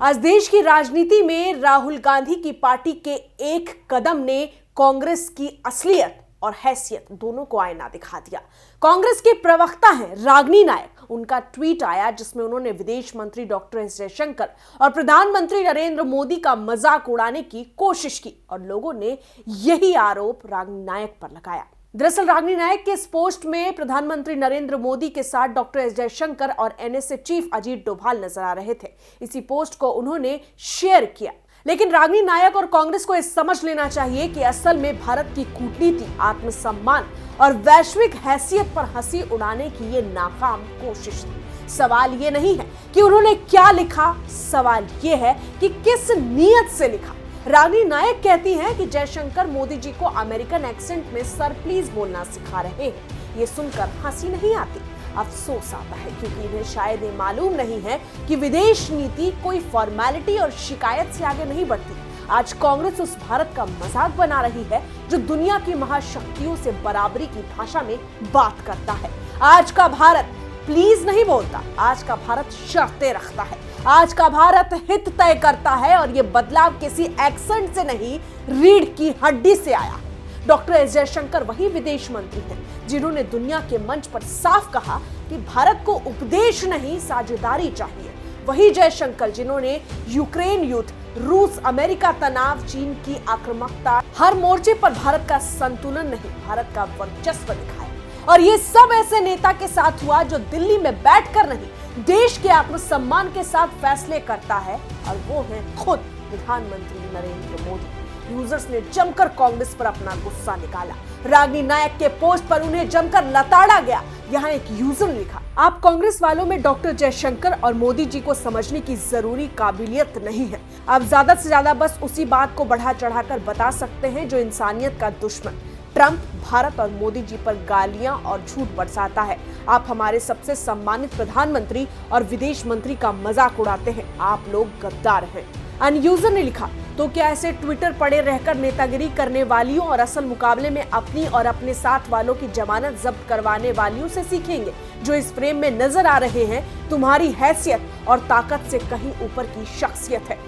आज देश की राजनीति में राहुल गांधी की पार्टी के एक कदम ने कांग्रेस की असलियत और हैसियत दोनों को आईना दिखा दिया। कांग्रेस के प्रवक्ता हैं रागिनी नायक। उनका ट्वीट आया जिसमें उन्होंने विदेश मंत्री डॉक्टर एस जयशंकर और प्रधानमंत्री नरेंद्र मोदी का मजाक उड़ाने की कोशिश की और लोगों ने यही आरोप रागिनी नायक पर लगाया। दरअसल रागिनी नायक के इस पोस्ट में प्रधानमंत्री नरेंद्र मोदी के साथ डॉक्टर एस जयशंकर और एनएसए चीफ अजीत डोभाल नजर आ रहे थे। इसी पोस्ट को उन्होंने शेयर किया, लेकिन रागिनी नायक और कांग्रेस को इस समझ लेना चाहिए कि असल में भारत की कूटनीति, आत्मसम्मान और वैश्विक हैसियत पर हंसी उड़ाने की ये नाकाम कोशिश थी। सवाल ये नहीं है कि उन्होंने क्या लिखा, सवाल ये है कि किस नीयत से लिखा। रागिनी नायक कहती हैं कि जयशंकर मोदी जी को अमेरिकन एक्सेंट में सर प्लीज बोलना सिखा रहे हैं। ये सुनकर हंसी नहीं आती, अफसोस आता है, क्योंकि इन्हें शायद ये मालूम नहीं है कि विदेश नीति कोई फॉर्मेलिटी और शिकायत से आगे नहीं बढ़ती। आज कांग्रेस उस भारत का मजाक बना रही है जो दुनिया की महाशक्तियों से बराबरी की भाषा में बात करता है। आज का भारत प्लीज नहीं बोलता, आज का भारत शर्तें रखता है, आज का भारत हित तय करता है और ये बदलाव किसी एक्सेंट से नहीं, रीढ़ की हड्डी से आया। डॉक्टर एस जयशंकर वही विदेश मंत्री हैं जिन्होंने दुनिया के मंच पर साफ कहा कि भारत को उपदेश नहीं, साझेदारी चाहिए। वही जयशंकर जिन्होंने यूक्रेन युद्ध, रूस अमेरिका तनाव, चीन की आक्रामकता, हर मोर्चे पर भारत का संतुलन नहीं, भारत का वर्चस्व दिखाया। और ये सब ऐसे नेता के साथ हुआ जो दिल्ली में बैठकर नहीं, देश के आत्मसम्मान के साथ फैसले करता है, और वो है खुद प्रधानमंत्री नरेंद्र मोदी। यूजर्स ने जमकर कांग्रेस पर अपना गुस्सा निकाला। रागिनी नायक के पोस्ट पर उन्हें जमकर लताड़ा गया। यहाँ एक यूजर ने लिखा, आप कांग्रेस वालों में डॉक्टर जयशंकर और मोदी जी को समझने की जरूरी काबिलियत नहीं है। आप ज्यादा से ज्यादा बस उसी बात को बढ़ा चढ़ाकर बता सकते हैं जो इंसानियत का दुश्मन ट्रंप भारत और मोदी जी पर गालियां और झूठ बरसाता है। आप हमारे सबसे सम्मानित प्रधानमंत्री और विदेश मंत्री का मजाक उड़ाते हैं। आप लोग गद्दार हैं। अन्य यूजर ने लिखा, तो क्या ऐसे ट्विटर पड़े रहकर नेतागिरी करने वालियों और असल मुकाबले में अपनी और अपने साथ वालों की जमानत जब्त करवाने वालियों से सीखेंगे जो इस फ्रेम में नजर आ रहे हैं। तुम्हारी हैसियत और ताकत से कहीं ऊपर की शख्सियत है।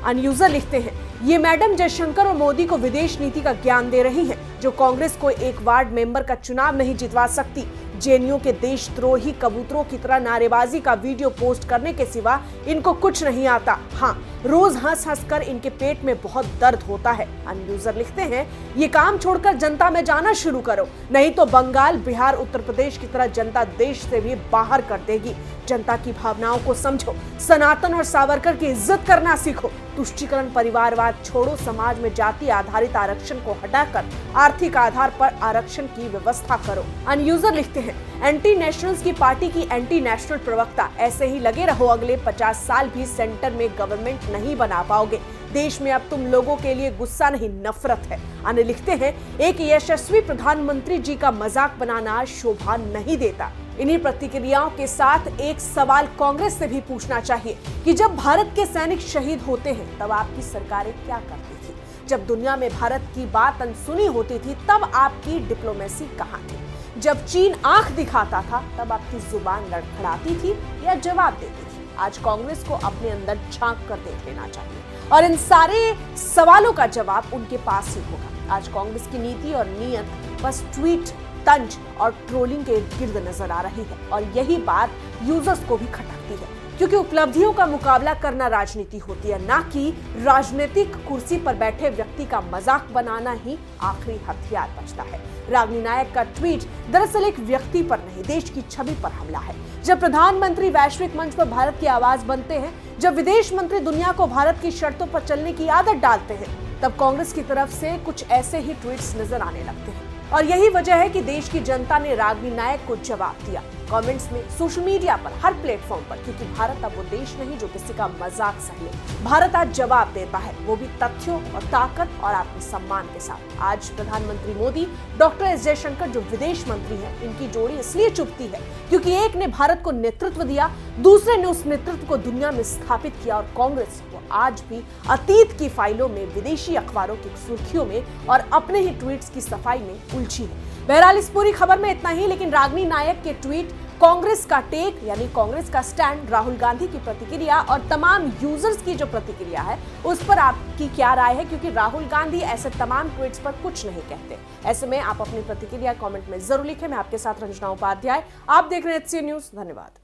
अन्य यूजर लिखते हैं, ये मैडम जयशंकर और मोदी को विदेश नीति का ज्ञान दे रही हैं, जो कांग्रेस को एक वार्ड मेंबर का चुनाव नहीं जितवा सकती। जेएनयू के देशद्रोही कबूतरों की तरह नारेबाजी का वीडियो पोस्ट करने के सिवा इनको कुछ नहीं आता। हाँ, रोज हंस हंस कर इनके पेट में बहुत दर्द होता है। अन्य यूजर लिखते हैं, ये काम छोड़कर जनता में जाना शुरू करो, नहीं तो बंगाल, बिहार, उत्तर प्रदेश की तरह जनता देश से भी बाहर कर देगी। जनता की भावनाओं को समझो, सनातन और सावरकर की इज्जत करना सीखो, तुष्टीकरण, परिवारवाद छोड़ो, समाज में जाति आधारित आरक्षण को हटाकर आर्थिक आधार पर आरक्षण की व्यवस्था करो। अन्य यूजर लिखते हैं, एंटी नेशनल्स की पार्टी की एंटी नेशनल प्रवक्ता, ऐसे ही लगे रहो, अगले 50 साल भी सेंटर में गवर्नमेंट नहीं बना पाओगे। देश में अब तुम लोगों के लिए गुस्सा नहीं, नफरत है। अन्य लिखते हैं, एक यशस्वी प्रधानमंत्री जी का मजाक बनाना शोभा नहीं देता। इन्हीं प्रतिक्रियाओं के साथ एक सवाल कांग्रेस से भी पूछना चाहिए कि जब भारत के सैनिक शहीद होते हैं तब आपकी सरकारें क्या करती थी? जब दुनिया में भारत की बात अनसुनी होती थी तब आपकी डिप्लोमेसी कहाँ थी? जब चीन आंख दिखाता था तब आपकी जुबान लड़खड़ाती थी या जवाब देती थी? आज कांग्रेस को अपने अंदर झांक कर देख लेना चाहिए और इन सारे सवालों का जवाब उनके पास ही होगा। आज कांग्रेस की नीति और नीयत बस ट्वीट, तंज और ट्रोलिंग के इर्द गिर्द नजर आ रही है, और यही बात यूजर्स को भी खटकती है, क्योंकि उपलब्धियों का मुकाबला करना राजनीति होती है, ना कि राजनीतिक कुर्सी पर बैठे व्यक्ति का मजाक बनाना ही आखिरी हथियार बचता है। रागिनी नायक का ट्वीट दरअसल एक व्यक्ति पर नहीं, देश की छवि पर हमला है। जब प्रधानमंत्री वैश्विक मंच पर भारत की आवाज बनते हैं, जब विदेश मंत्री दुनिया को भारत की शर्तों पर चलने की आदत डालते हैं, तब कांग्रेस की तरफ से कुछ ऐसे ही ट्वीट्स नजर आने लगते हैं। और यही वजह है कि देश की जनता ने रागिनी नायक को जवाब दिया, कमेंट्स में, सोशल मीडिया पर, हर प्लेटफॉर्म पर, क्योंकि भारत अब वो देश नहीं जो किसी का मजाक सह ले। भारत आज जवाब देता है, वो भी तथ्यों और ताकत और आत्मसम्मान के साथ। आज प्रधानमंत्री मोदी, डॉक्टर एस जयशंकर जो विदेश मंत्री हैं, इनकी जोड़ी इसलिए चुभती है क्योंकि एक ने भारत को नेतृत्व दिया, दूसरे ने उस नेतृत्व को दुनिया में स्थापित किया, और कांग्रेस वो आज भी अतीत की फाइलों में, विदेशी अखबारों की सुर्खियों में और अपने ही ट्वीट्स की सफाई में उलझी है। बहरहाल इस पूरी खबर में इतना ही, लेकिन रागिनी नायक के ट्वीट कांग्रेस का टेक यानी कांग्रेस का स्टैंड, राहुल गांधी की प्रतिक्रिया और तमाम यूजर्स की जो प्रतिक्रिया है उस पर आपकी क्या राय है? क्योंकि राहुल गांधी ऐसे तमाम ट्वीट्स पर कुछ नहीं कहते। ऐसे में आप अपनी प्रतिक्रिया कमेंट में जरूर लिखें। मैं आपके साथ रंजना उपाध्याय, आप देख रहे हैं HCN न्यूज। धन्यवाद।